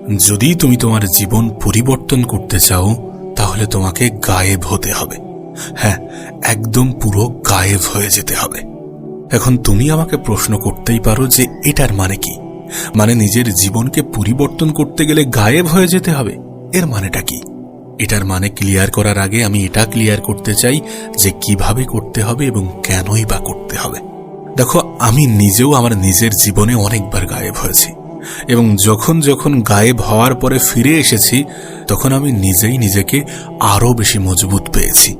যদি তুমি তোমার জীবন পরিবর্তন করতে চাও তাহলে তোমাকে গায়েব হতে হবে। হ্যাঁ, একদম পুরো গায়েব হয়ে যেতে হবে। এখন তুমি আমাকে প্রশ্ন করতেই পারো যে এটার মানে কি? মানে নিজের জীবনকে পরিবর্তন করতে গেলে গায়েব হয়ে যেতে হবে, এর মানেটা কি? এটার মানে ক্লিয়ার করার আগে আমি এটা ক্লিয়ার করতে চাই যে কিভাবে করতে হবে এবং কেনই বা করতে হবে। দেখো, আমি নিজেও আমার নিজের জীবনে অনেকবার গায়েব হয়েছি এবং যখন যখন গায়েব হওয়ার পরে ফিরে এসেছি তখন আমি নিজেই নিজেকে আরো বেশি মজবুত পেয়েছি।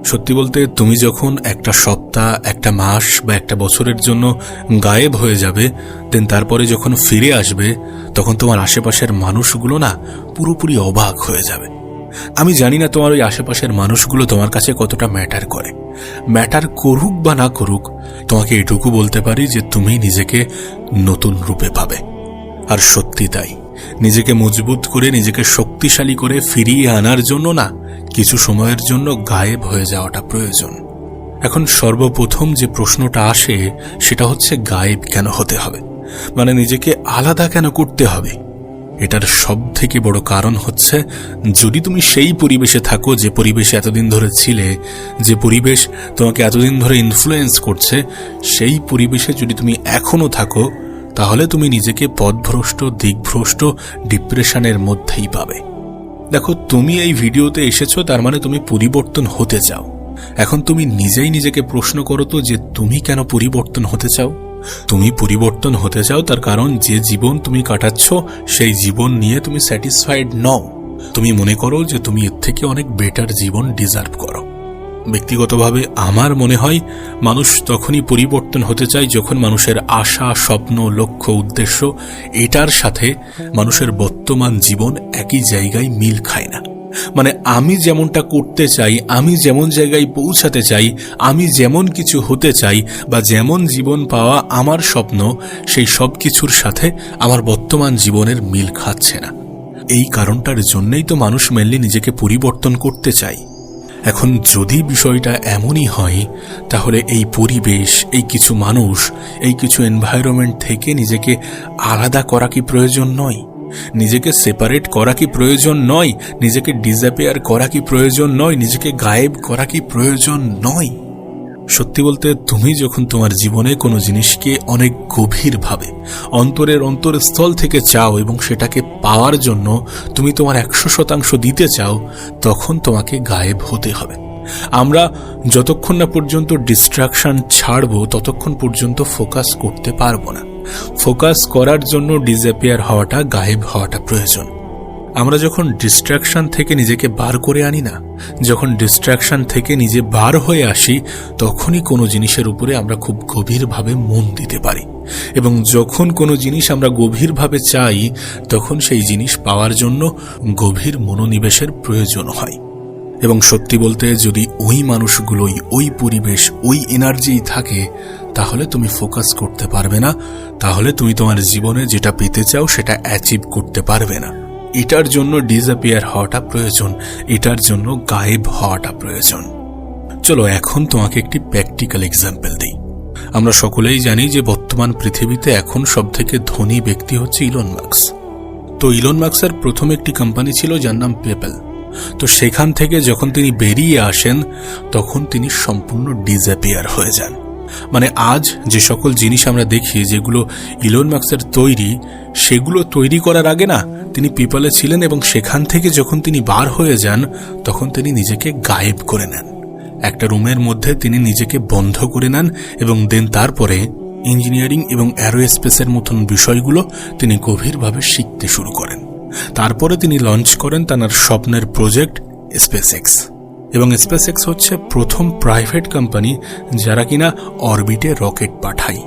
সত্যি বলতে, তুমি যখন একটা সপ্তাহ, একটা মাস বা একটা বছরের জন্য গায়েব হয়ে যাবে, দেন তারপরে যখন ফিরে আসবে তখন তোমার আশেপাশের মানুষগুলো না পুরোপুরি অবাক হয়ে যাবে। আমি জানি না তোমার ওই আশেপাশের মানুষগুলো তোমার কাছে কতটা ম্যাটার করে। ম্যাটার করুক বা না করুক, তোমাকে এটুকু বলতে পারি যে তুমি নিজেকে নতুন রূপে পাবে। আর সত্যি তাই, নিজেকে মজবুত করে, নিজেকে শক্তিশালী করে ফিরিয়ে আনার জন্য না কিছু সময়ের জন্য গায়েব হয়ে যাওয়াটা প্রয়োজন। এখন সর্বপ্রথম যে প্রশ্নটা আসে সেটা হচ্ছে গায়েব কেন হতে হবে, মানে নিজেকে আলাদা কেন করতে হবে? এটার সব থেকে বড় কারণ হচ্ছে, যদি তুমি সেই পরিবেশে থাকো যে পরিবেশে এতদিন ধরে ছিলে, যে পরিবেশ তোমাকে এতদিন ধরে ইনফ্লুয়েন্স করছে, সেই পরিবেশে যদি তুমি এখনো থাকো তাহলে তুমি নিজেকে পথভ্রষ্ট, দিকভ্রষ্ট, ডিপ্রেশনের মধ্যেই পাবে। দেখো, তুমি এই ভিডিওতে এসেছো তার মানে তুমি পরিবর্তন হতে চাও। এখন তুমি নিজেই নিজেকে প্রশ্ন করো তো যে তুমি কেন পরিবর্তন হতে চাও? তুমি পরিবর্তন হতে চাও তার কারণ যে জীবন তুমি কাটাচ্ছ সেই জীবন নিয়ে তুমি স্যাটিসফাইড নও। তুমি মনে করো যে তুমি এর থেকে অনেক বেটার জীবন ডিজার্ভ করো। ব্যক্তিগতভাবে আমার মনে হয় মানুষ তখনই পরিবর্তন হতে চায় যখন মানুষের আশা, স্বপ্ন, লক্ষ্য, উদ্দেশ্য এটার সাথে মানুষের বর্তমান জীবন একই জায়গায় মিল খায় না। মানে আমি যেমনটা করতে চাই, আমি যেমন জায়গায় পৌঁছাতে চাই, আমি যেমন কিছু হতে চাই বা যেমন জীবন পাওয়া আমার স্বপ্ন, সেই সব কিছুর সাথে আমার বর্তমান জীবনের মিল খাচ্ছে না। এই কারণটার জন্যই তো মানুষ মেনলি নিজেকে পরিবর্তন করতে চায়। এখন যদি বিষয়টা এমনই হয় তাহলে এই পরিবেশ, এই কিছু মানুষ, এই কিছু এনভায়রনমেন্ট থেকে নিজেকে আলাদা করা কি প্রয়োজন নয়? নিজেকে সেপারেট করা কি প্রয়োজন নয়? নিজেকে ডিসঅ্যাপিয়ার করা কি প্রয়োজন নয়? নিজেকে গায়েব করা কি প্রয়োজন নয়? সত্যি বলতে, তুমি যখন তোমার জীবনে কোনো জিনিসকে অনেক গভীরভাবে অন্তরের অন্তরস্থল থেকে চাও এবং সেটাকে পাওয়ার জন্য তুমি তোমার 100% দিতে চাও, তখন তোমাকে গায়েব হতে হবে। আমরা যতক্ষণ না পর্যন্ত ডিস্ট্রাকশন ছাড়বো ততক্ষণ পর্যন্ত ফোকাস করতে পারবো না। ফোকাস করার জন্য ডিসঅ্যাপিয়ার হওয়াটা, গায়েব হওয়াটা প্রয়োজন। আমরা যখন ডিস্ট্রাকশন থেকে নিজেকে বার করে আনি না, যখন ডিস্ট্রাকশন থেকে নিজে বার হয়ে আসি, তখনই কোনো জিনিসের উপরে আমরা খুব গভীরভাবে মন দিতে পারি। এবং যখন কোনো জিনিস আমরা গভীরভাবে চাই তখন সেই জিনিস পাওয়ার জন্য গভীর মনোনিবেশের প্রয়োজন হয়। এবং সত্যি বলতে, যদি ওই মানুষগুলোই, ওই পরিবেশ, ওই এনার্জি থাকে তাহলে তুমি ফোকাস করতে পারবে না, তাহলে তুমি তোমার জীবনে যেটা পেতে চাও সেটা অ্যাচিভ করতে পারবে না। এটার জন্য ডিসঅ্যাপিয়ার হওয়াটা প্রয়োজন, এটার জন্য গায়েব হওয়াটা প্রয়োজন। চলো এখন তোমাকে একটি প্র্যাকটিক্যাল এক্সাম্পল দিই। আমরা সকলেই জানি যে বর্তমান পৃথিবীতে এখন সবথেকে ধনী ব্যক্তি হচ্ছে ইলন মাস্ক। তো ইলন মাস্কের প্রথম একটি কোম্পানি ছিল যার নাম পেপ্যাল। তো সেখান থেকে যখন তিনি বেরিয়ে আসেন তখন তিনি সম্পূর্ণ ডিসঅ্যাপিয়ার হয়ে যান। মানে আজ যে সকল জিনিস আমরা দেখি যেগুলো ইলন মাস্কের তৈরি, সেগুলো তৈরি করার আগে না তিনি পেপ্যালে ছিলেন এবং সেখান থেকে যখন তিনি বার হয়ে যান তখন তিনি নিজেকে গায়েব করে নেন। একটা রুমের মধ্যে তিনি নিজেকে বন্ধ করে নেন এবং দেন তারপরে ইঞ্জিনিয়ারিং এবং অ্যারোস্পেসের মতন বিষয়গুলো তিনি গভীরভাবে শিখতে শুরু করেন। তারপরে তিনি লঞ্চ করেন তার স্বপ্নের প্রজেক্ট স্পেসএক্স। এবং স্পেসএক্স হচ্ছে প্রথম প্রাইভেট কোম্পানি যারা কিনা অরবিটে রকেট পাঠায়।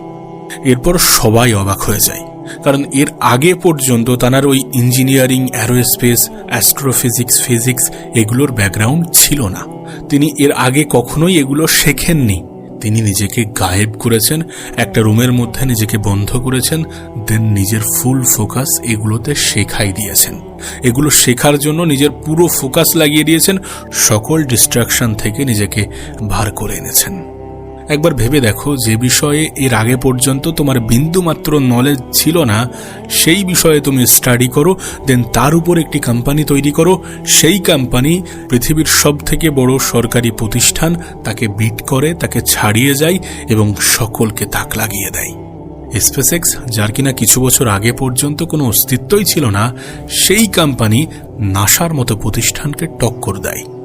এরপর সবাই অবাক হয়ে যায়, কারণ এর আগে পর্যন্ত তার ওই ইঞ্জিনিয়ারিং, অ্যারোস্পেস, অ্যাস্ট্রোফিজিক্স, ফিজিক্স এগুলোর ব্যাকগ্রাউন্ড ছিল না। তিনি এর আগে কখনোই এগুলো শেখেননি। তিনি নিজেকে গায়েব করেছেন, একটা রুমের মধ্যে নিজেকে বন্ধ করেছেন, দেন নিজের ফুল ফোকাস এগুলোতে শেখাই দিয়েছেন। এগুলো শেখার জন্য নিজের পুরো ফোকাস লাগিয়ে দিয়েছেন, সকল ডিস্ট্রাকশন থেকে নিজেকে বার করে এনেছেন। একবার ভেবে দেখো, যে বিষয়ে এর আগে পর্যন্ত তোমার বিন্দুমাত্র নলেজ ছিল না, সেই বিষয়ে তুমি স্টাডি করো, দেন তার উপর একটি কোম্পানি তৈরি করো। সেই কোম্পানি পৃথিবীর সবথেকে বড় সরকারি প্রতিষ্ঠান, তাকে বিট করে, তাকে ছাড়িয়ে যায় এবং সকলকে তাক লাগিয়ে দেয়। স্পেসএক্স, যার কিনা কিছু বছর আগে পর্যন্ত কোনো অস্তিত্বই ছিল না, সেই কোম্পানি নাসার মতো প্রতিষ্ঠানকে টক্কর দেয়।